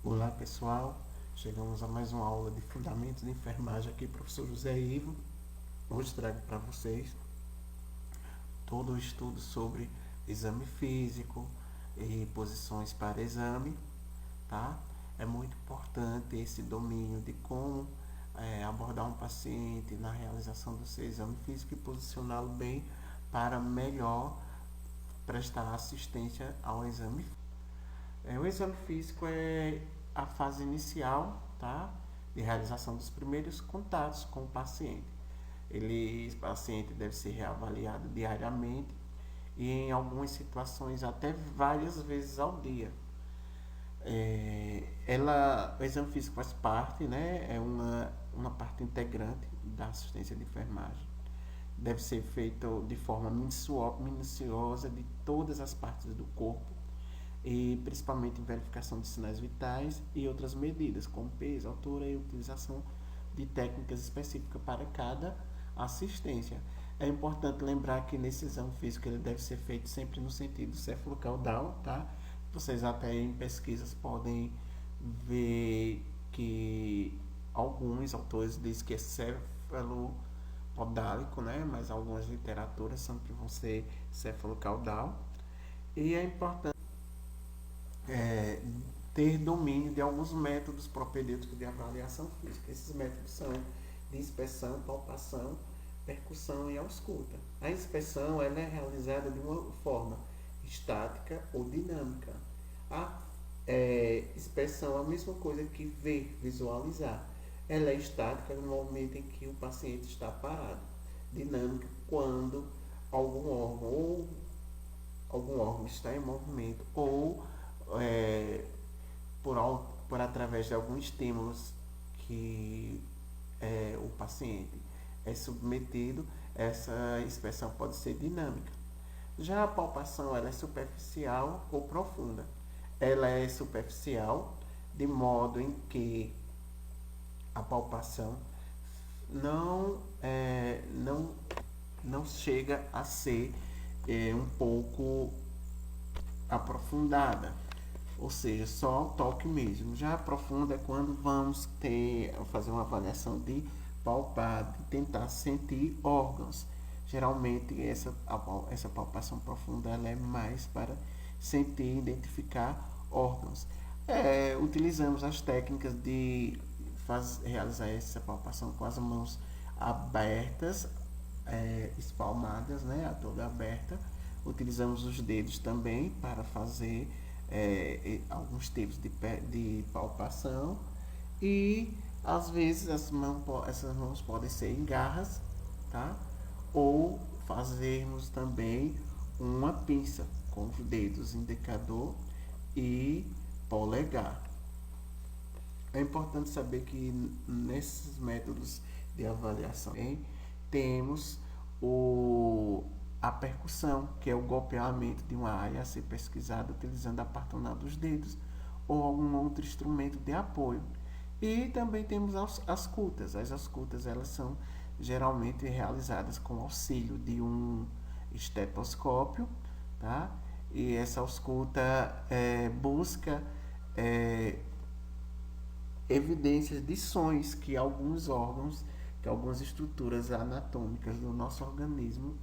Olá pessoal, chegamos a mais uma aula de Fundamentos de Enfermagem aqui, professor José Ivo. Hoje trago para vocês todo o estudo sobre exame físico e posições para exame, tá? É muito importante esse domínio de como abordar um paciente na realização do seu exame físico e posicioná-lo bem para melhor prestar assistência ao exame. O exame físico é a fase inicial, tá, de realização dos primeiros contatos com o paciente. O paciente deve ser reavaliado diariamente e em algumas situações até várias vezes ao dia. O exame físico faz parte, né, é uma parte integrante da assistência de enfermagem. Deve ser feito de forma minuciosa de todas as partes do corpo e principalmente em verificação de sinais vitais e outras medidas, como peso, altura e utilização de técnicas específicas para cada assistência. É importante lembrar que nesse exame físico ele deve ser feito sempre no sentido céfalo-caudal, tá? Vocês até em pesquisas podem ver que alguns autores dizem que é céfalo-podálico, né? Mas algumas literaturas sempre vão ser céfalo-caudal. E é importante ter domínio de alguns métodos propedêuticos de avaliação física. Esses métodos são de inspeção, palpação, percussão e ausculta. A inspeção ela é realizada de uma forma estática ou dinâmica. A inspeção é a mesma coisa que ver, visualizar. Ela é estática no momento em que o paciente está parado. Dinâmica quando algum órgão ou algum órgão está em movimento ou é, por, por através de alguns estímulos que o paciente é submetido, essa inspeção pode ser dinâmica. Já a palpação ela é superficial ou profunda. Ela é superficial de modo em que a palpação não chega a ser um pouco aprofundada, ou seja, só o toque mesmo. Já aprofunda é quando vamos fazer uma avaliação de palpar, de tentar sentir órgãos. Geralmente essa palpação profunda ela é mais para sentir e identificar órgãos. Utilizamos as técnicas de realizar essa palpação com as mãos abertas, espalmadas, né, a toda aberta. Utilizamos os dedos também para fazer alguns tipos de palpação e às vezes essas mãos podem ser em garras, tá? Ou fazermos também uma pinça com os dedos indicador e polegar. É importante saber que nesses métodos de avaliação temos a percussão, que é o golpeamento de uma área a ser pesquisada utilizando a parte dos dedos ou algum outro instrumento de apoio. E também temos as auscultas. As auscultas elas são geralmente realizadas com auxílio de um estetoscópio, tá? E essa ausculta busca evidências de sons que alguns órgãos, que algumas estruturas anatômicas do nosso organismo,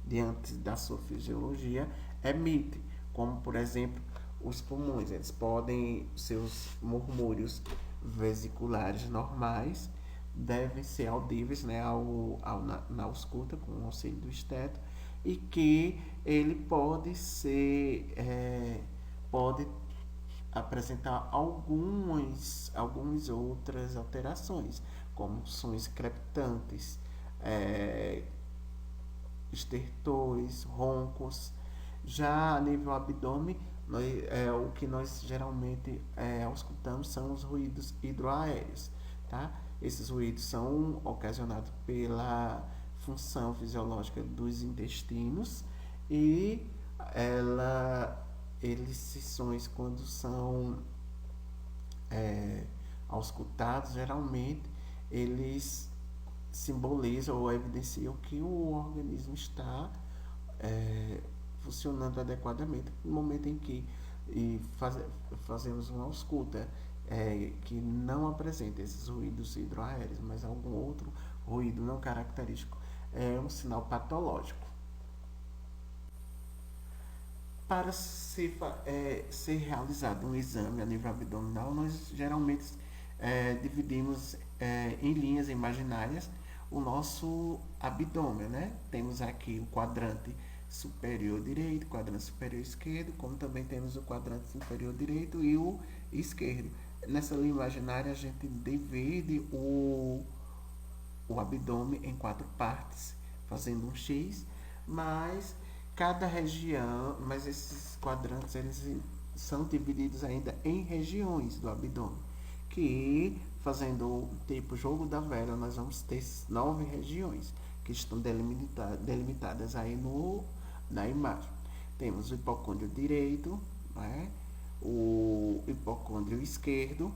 diante da sua fisiologia, emitem, como por exemplo os pulmões. Eles podem, seus murmúrios vesiculares normais devem ser audíveis, né, na ausculta com o auxílio do esteto, e que ele pode apresentar algumas outras alterações, como sons crepitantes, estertores, roncos. Já a nível abdômen, o que nós geralmente auscultamos são os ruídos hidroaéreos, tá? Esses ruídos são ocasionados pela função fisiológica dos intestinos e esses sons, quando são auscultados, geralmente eles simbolizam ou evidenciam que o organismo está funcionando adequadamente. No momento em que fazemos uma ausculta que não apresenta esses ruídos hidroaéreos, mas algum outro ruído não característico, é um sinal patológico. Para ser realizado um exame a nível abdominal, nós geralmente dividimos em linhas imaginárias o nosso abdômen, né? Temos aqui o quadrante superior direito, quadrante superior esquerdo, como também temos o quadrante inferior direito e o esquerdo. Nessa linha imaginária a gente divide o abdômen em 4 partes, fazendo um X, mas cada região, mas esses quadrantes eles são divididos ainda em regiões do abdômen, que fazendo o tipo jogo da velha, nós vamos ter 9 regiões que estão delimitadas aí na imagem. Temos o hipocôndrio direito, né? O hipocôndrio esquerdo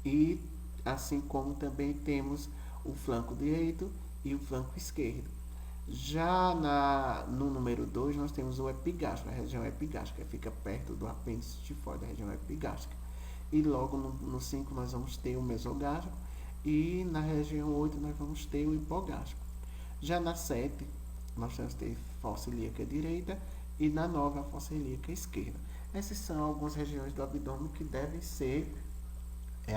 e assim como também temos o flanco direito e o flanco esquerdo. Já no número 2 nós temos o epigástrico, a região epigástrica, que fica perto do apêndice tifoide, da região epigástrica. E logo no 5 nós vamos ter o mesogástrico e na região 8 nós vamos ter o hipogástrico. Já na 7 nós vamos ter fossa ilíaca direita e na 9 a fossa ilíaca esquerda. Essas são algumas regiões do abdômen que devem ser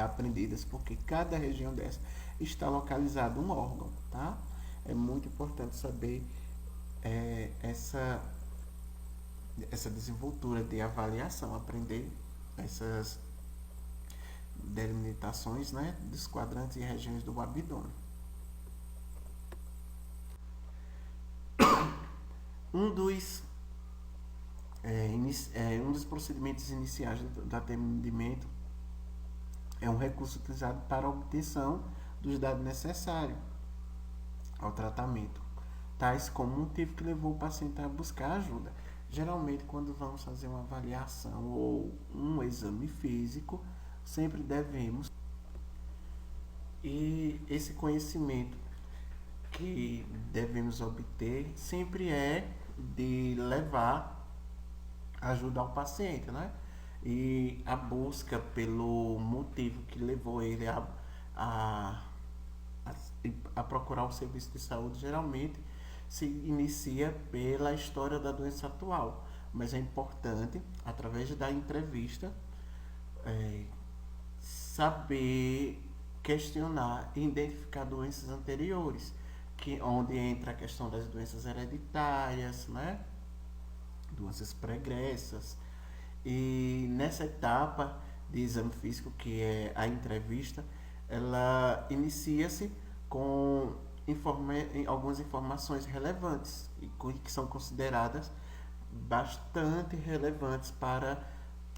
aprendidas, porque cada região dessa está localizado um órgão, tá? É muito importante saber essa desenvoltura de avaliação, aprender essas delimitações, né, dos quadrantes e regiões do abdômen. Um dos procedimentos iniciais do atendimento é um recurso utilizado para a obtenção dos dados necessários ao tratamento, tais como o motivo que levou o paciente a buscar ajuda. Geralmente, quando vamos fazer uma avaliação ou um exame físico, sempre devemos, e esse conhecimento que devemos obter sempre é de levar ajuda ao paciente, né? E a busca pelo motivo que levou ele a, a procurar o serviço de saúde geralmente se inicia pela história da doença atual, mas é importante, através da entrevista, saber questionar e identificar doenças anteriores, onde entra a questão das doenças hereditárias, né? Doenças pregressas. E nessa etapa de exame físico, que é a entrevista, ela inicia-se com algumas informações relevantes e que são consideradas bastante relevantes para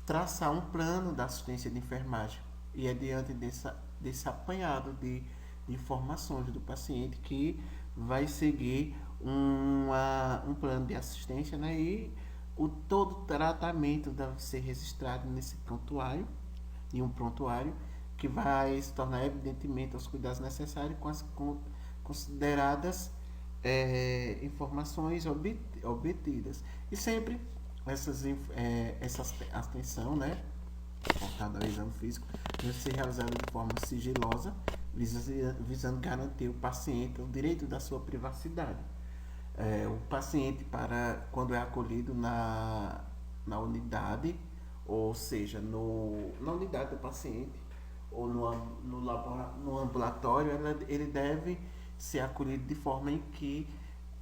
traçar um plano da assistência de enfermagem. E é diante desse apanhado de informações do paciente que vai seguir um plano de assistência, né? E todo o tratamento deve ser registrado nesse prontuário, em um prontuário que vai se tornar evidentemente os cuidados necessários com as consideradas informações obtidas. E sempre essa atenção, né, voltada ao exame físico, deve ser realizada de forma sigilosa, visando garantir ao paciente o direito da sua privacidade. O paciente, quando é acolhido na unidade, ou seja, na unidade do paciente, ou no ambulatório, ele deve ser acolhido de forma em que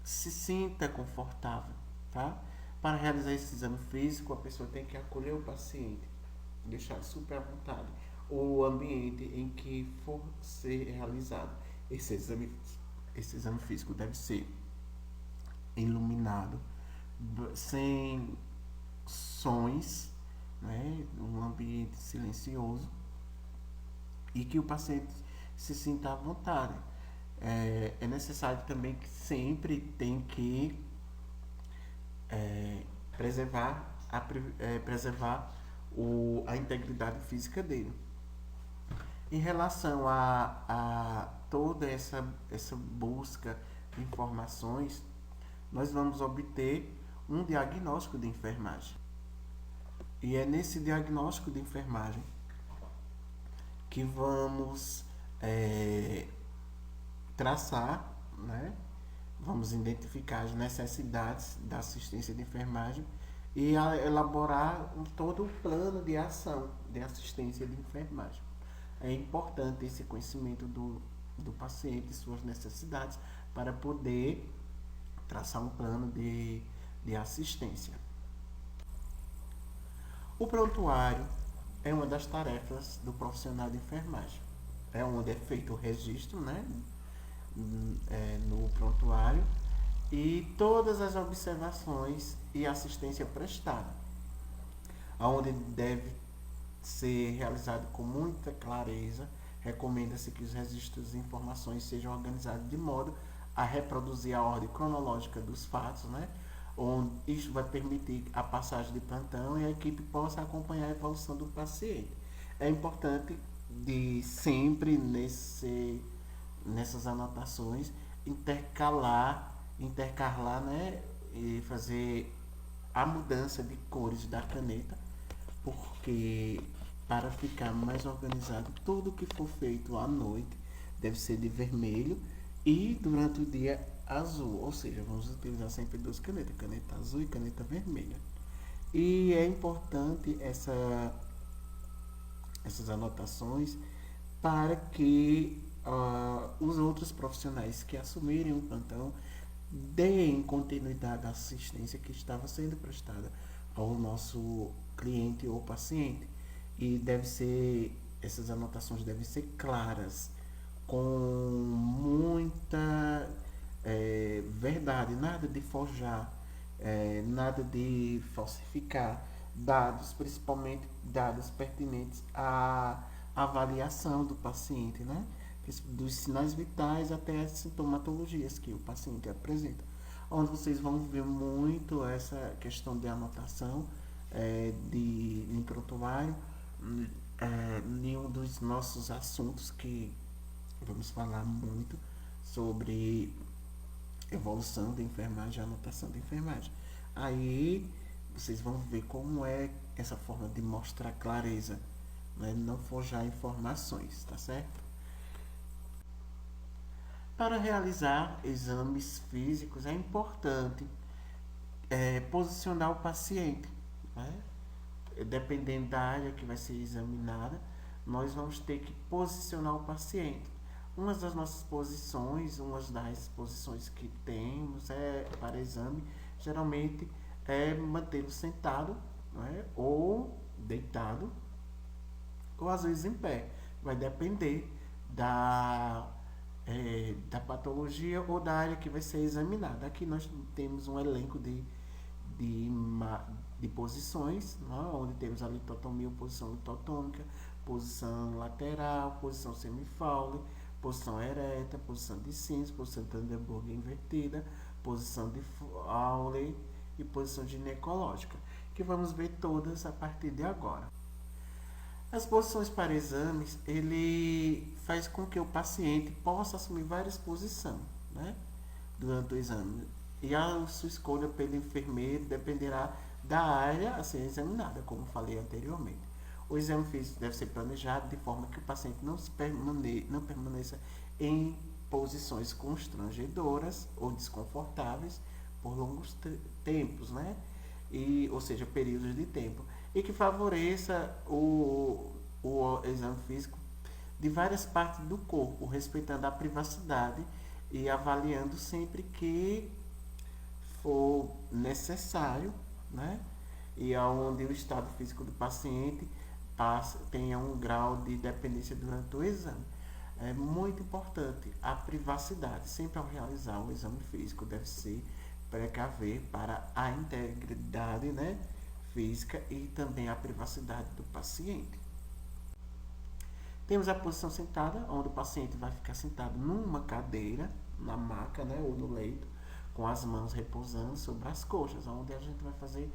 se sinta confortável, tá? Para realizar esse exame físico, a pessoa tem que acolher o paciente, deixar super à vontade o ambiente em que for ser realizado esse exame físico deve ser iluminado, sem sons, né, um ambiente silencioso e que o paciente se sinta à vontade. É necessário também que sempre tem que preservar a integridade física dele. Em relação a toda essa busca de informações, nós vamos obter um diagnóstico de enfermagem. E é nesse diagnóstico de enfermagem que vamos traçar, né? Vamos identificar as necessidades da assistência de enfermagem e elaborar todo o plano de ação de assistência de enfermagem. É importante esse conhecimento do paciente e suas necessidades para poder traçar um plano de assistência. O prontuário é uma das tarefas do profissional de enfermagem. É onde é feito o registro, né, no prontuário e todas as observações e assistência prestada, onde deve ser realizado com muita clareza. Recomenda-se que os registros de informações sejam organizados de modo a reproduzir a ordem cronológica dos fatos, né? Onde isso vai permitir a passagem de plantão e a equipe possa acompanhar a evolução do paciente. É importante de sempre nessas anotações intercalar, né, e fazer a mudança de cores da caneta, porque para ficar mais organizado, tudo que for feito à noite deve ser de vermelho e durante o dia azul, ou seja, vamos utilizar sempre duas canetas, caneta azul e caneta vermelha. E é importante essas anotações para que os outros profissionais que assumirem o plantão deem continuidade à assistência que estava sendo prestada ao nosso cliente ou paciente. E essas anotações devem ser claras, com muita verdade, nada de forjar, nada de falsificar dados, principalmente dados pertinentes à avaliação do paciente, né? Dos sinais vitais até as sintomatologias que o paciente apresenta. Onde vocês vão ver muito essa questão de anotação em prontuário, em um dos nossos assuntos que vamos falar muito sobre evolução da enfermagem, anotação da enfermagem. Aí vocês vão ver como é essa forma de mostrar clareza, né? Não forjar informações, tá certo? Para realizar exames físicos é importante posicionar o paciente, né? Dependendo da área que vai ser examinada, nós vamos ter que posicionar o paciente. Uma das nossas posições, uma das posições que temos para exame, geralmente é mantê-lo sentado, né, ou deitado, ou às vezes em pé. Vai depender da patologia ou da área que vai ser examinada. Aqui nós temos um elenco de, de posições, né, onde temos a litotomia, posição litotômica, posição lateral, posição semifaule, posição ereta, posição de cinza, posição de Tandemburg invertida, posição de Fowler e posição ginecológica, que vamos ver todas a partir de agora. As posições para exames, ele faz com que o paciente possa assumir várias posições, né, durante o exame. E a sua escolha pelo enfermeiro dependerá da área a ser examinada, como falei anteriormente. O exame físico deve ser planejado de forma que o paciente não permaneça em posições constrangedoras ou desconfortáveis por longos tempos, né? Ou seja, períodos de tempo. E que favoreça o exame físico de várias partes do corpo, respeitando a privacidade e avaliando sempre que for necessário, né? E aonde o estado físico do paciente tenha um grau de dependência durante o exame. É muito importante a privacidade. Sempre ao realizar o exame físico deve ser precaver para a integridade, né, física e também a privacidade do paciente. Temos a posição sentada, onde o paciente vai ficar sentado numa cadeira, na maca, né, ou no leito, com as mãos repousando sobre as coxas, onde a gente vai fazer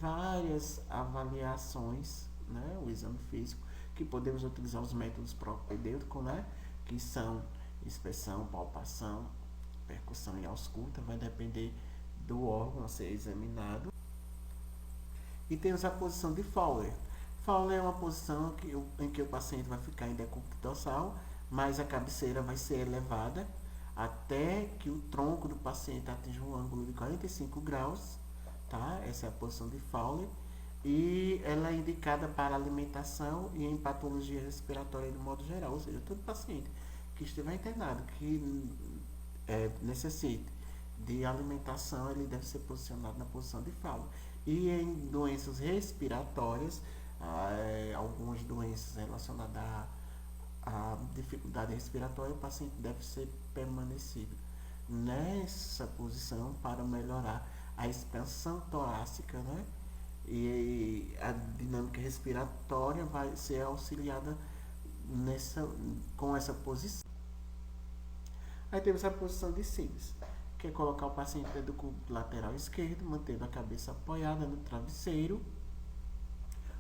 várias avaliações, né, o exame físico, que podemos utilizar os métodos propedêuticos, né, que são inspeção, palpação, percussão e ausculta, vai depender do órgão a ser examinado. E temos a posição de Fowler. Fowler é uma posição em que o paciente vai ficar em decúbito dorsal, mas a cabeceira vai ser elevada até que o tronco do paciente atinja um ângulo de 45 graus, tá? Essa é a posição de Fowler. E ela é indicada para alimentação e em patologia respiratória de modo geral, ou seja, todo paciente que estiver internado, que necessite de alimentação, ele deve ser posicionado na posição de Fowler. E em doenças respiratórias, algumas doenças relacionadas à dificuldade respiratória, o paciente deve ser permanecido nessa posição para melhorar a expansão torácica, né? E a dinâmica respiratória vai ser auxiliada com essa posição. Aí temos a posição de Sims, que é colocar o paciente dentro do cubo lateral esquerdo, mantendo a cabeça apoiada no travesseiro.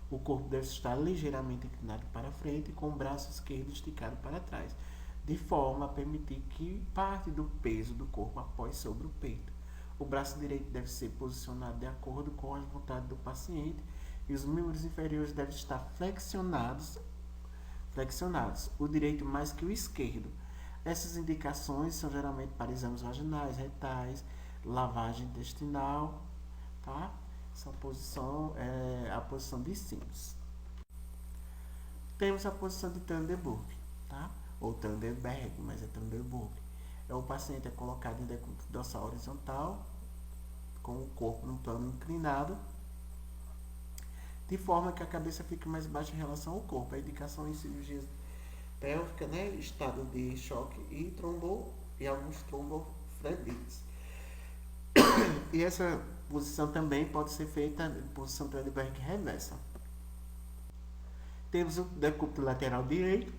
O corpo deve estar ligeiramente inclinado para frente, com o braço esquerdo esticado para trás, de forma a permitir que parte do peso do corpo apoie sobre o peito. O braço direito deve ser posicionado de acordo com a vontade do paciente e os membros inferiores devem estar flexionados, o direito mais que o esquerdo. Essas indicações são geralmente para exames vaginais, retais, lavagem intestinal, tá? Essa posição é a posição de Sims. Temos a posição de Thunderberg, tá? Ou Thunderberg, mas é Thunderberg. O paciente é colocado em decúbito dorsal horizontal, com o corpo num plano inclinado, de forma que a cabeça fique mais baixa em relação ao corpo. A indicação em cirurgias pélvica, né, estado de choque e alguns tromboflebites. E essa posição também pode ser feita em posição Thunderberg reversa. Temos o decúbito lateral direito.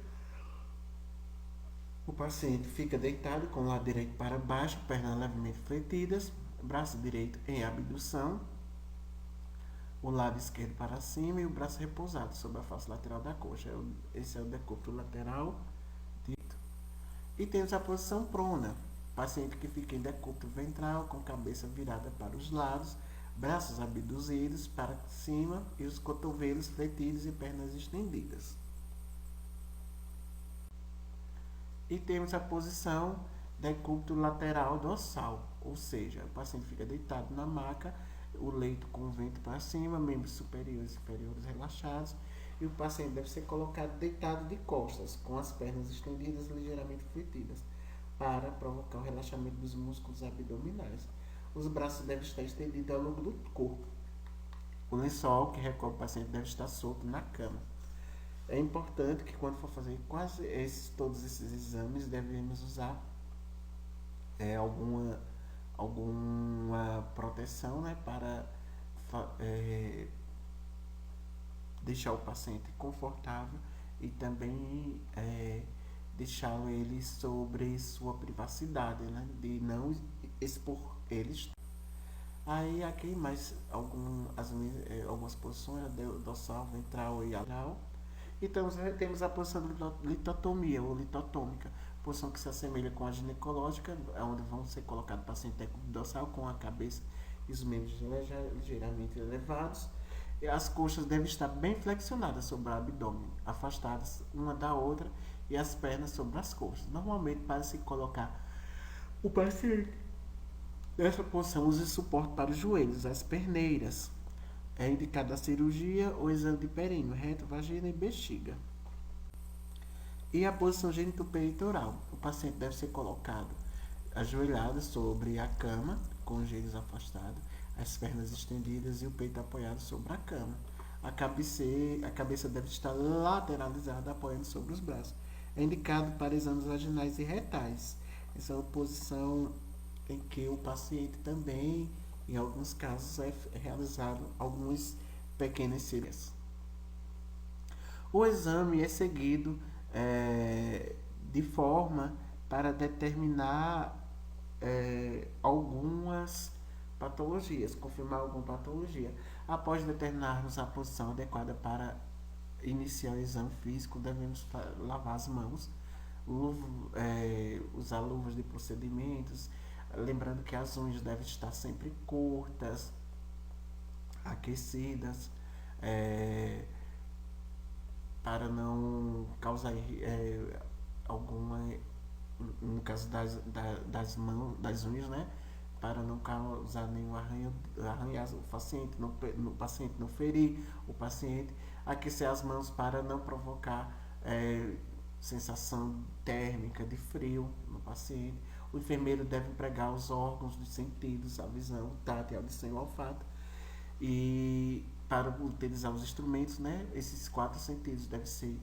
O paciente fica deitado com o lado direito para baixo, pernas levemente fletidas, braço direito em abdução, o lado esquerdo para cima e o braço repousado sobre a face lateral da coxa. Esse é o decúbito lateral direito. E temos a posição prona, paciente que fica em decúbito ventral, com cabeça virada para os lados, braços abduzidos para cima e os cotovelos fletidos e pernas estendidas. E temos a posição decúbito lateral dorsal, ou seja, o paciente fica deitado na maca, o leito com o vento para cima, membros superiores e inferiores relaxados, e o paciente deve ser colocado deitado de costas, com as pernas estendidas ligeiramente fletidas, para provocar o relaxamento dos músculos abdominais. Os braços devem estar estendidos ao longo do corpo. O lençol que recobre o paciente deve estar solto na cama. É importante que quando for fazer todos esses exames, devemos usar alguma proteção, né, para deixar o paciente confortável e também deixá-lo ele sobre sua privacidade, né, de não expor eles. Aí aqui mais algumas posições, dorsal, ventral e lateral. Então temos a posição de litotomia ou litotômica, posição que se assemelha com a ginecológica, onde vão ser colocados o paciente decúbito dorsal com a cabeça e os membros ligeiramente elevados. E as coxas devem estar bem flexionadas sobre o abdômen, afastadas uma da outra, e as pernas sobre as coxas. Normalmente, para se colocar o paciente nessa posição, use suporte para os joelhos, as perneiras. É indicada a cirurgia ou exame de períneo, reto, vagina e bexiga. E a posição genitopeitoral. O paciente deve ser colocado ajoelhado sobre a cama, com os joelhos afastados, as pernas estendidas e o peito apoiado sobre a cama. A cabeça deve estar lateralizada, apoiando sobre os braços. É indicado para exames vaginais e retais. Essa é uma posição em que o paciente também, em alguns casos, é realizado algumas pequenas cirurgias. O exame é seguido de forma para determinar algumas patologias, confirmar alguma patologia. Após determinarmos a posição adequada para iniciar o exame físico, devemos lavar as mãos, usar luvas de procedimentos, lembrando que as unhas devem estar sempre curtas, aquecidas, para não causar alguma, no caso das mãos, das unhas, né? Para não causar nenhum arranhar o paciente não ferir o paciente, aquecer as mãos para não provocar sensação térmica de frio no paciente. O enfermeiro deve empregar os órgãos dos sentidos, a visão, o tato, a audição e o olfato. E para utilizar os instrumentos, né, esses 4 sentidos devem ser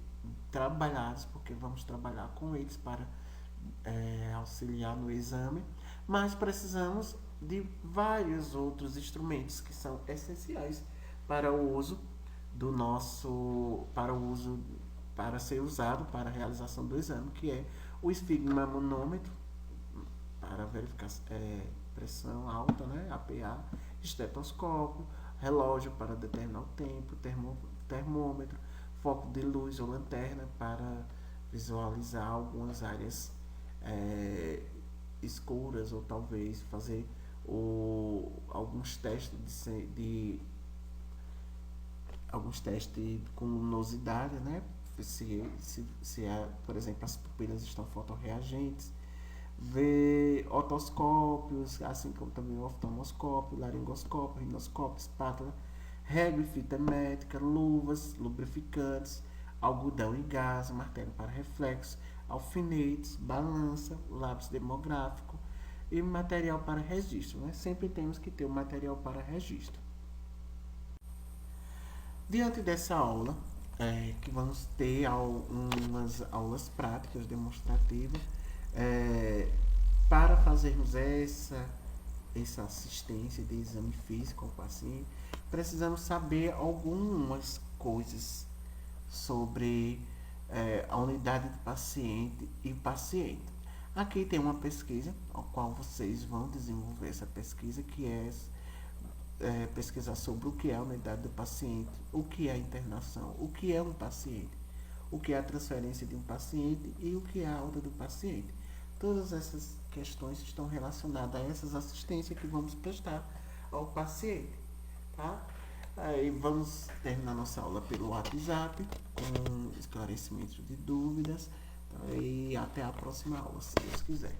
trabalhados, porque vamos trabalhar com eles para auxiliar no exame, mas precisamos de vários outros instrumentos que são essenciais para o uso do nosso, para ser usado para a realização do exame, que é o esfigmomanômetro para verificar pressão alta, né, APA, estetoscópio, relógio para determinar o tempo, termômetro, foco de luz ou lanterna para visualizar algumas áreas escuras, ou talvez fazer alguns testes alguns testes de luminosidade, né? Se por exemplo, as pupilas estão fotorreagentes, ver otoscópios, assim como também o oftalmoscópio, laringoscópio, rinoscópio, espátula, régua e fita métrica, luvas, lubrificantes, algodão e gás, martelo para reflexo, alfinetes, balança, lápis demográfico e material para registro, né? Sempre temos que ter o material para registro. Diante dessa aula, que vamos ter umas aulas práticas demonstrativas, para fazermos essa assistência de exame físico ao paciente, precisamos saber algumas coisas sobre a unidade de paciente e paciente. Aqui tem uma pesquisa, a qual vocês vão desenvolver essa pesquisa, que é pesquisar sobre o que é a unidade do paciente, o que é a internação, o que é um paciente, o que é a transferência de um paciente e o que é a alta do paciente. Todas essas questões estão relacionadas a essas assistências que vamos prestar ao paciente, tá? Aí vamos terminar nossa aula pelo WhatsApp, com esclarecimentos de dúvidas, tá? E até a próxima aula, se Deus quiser.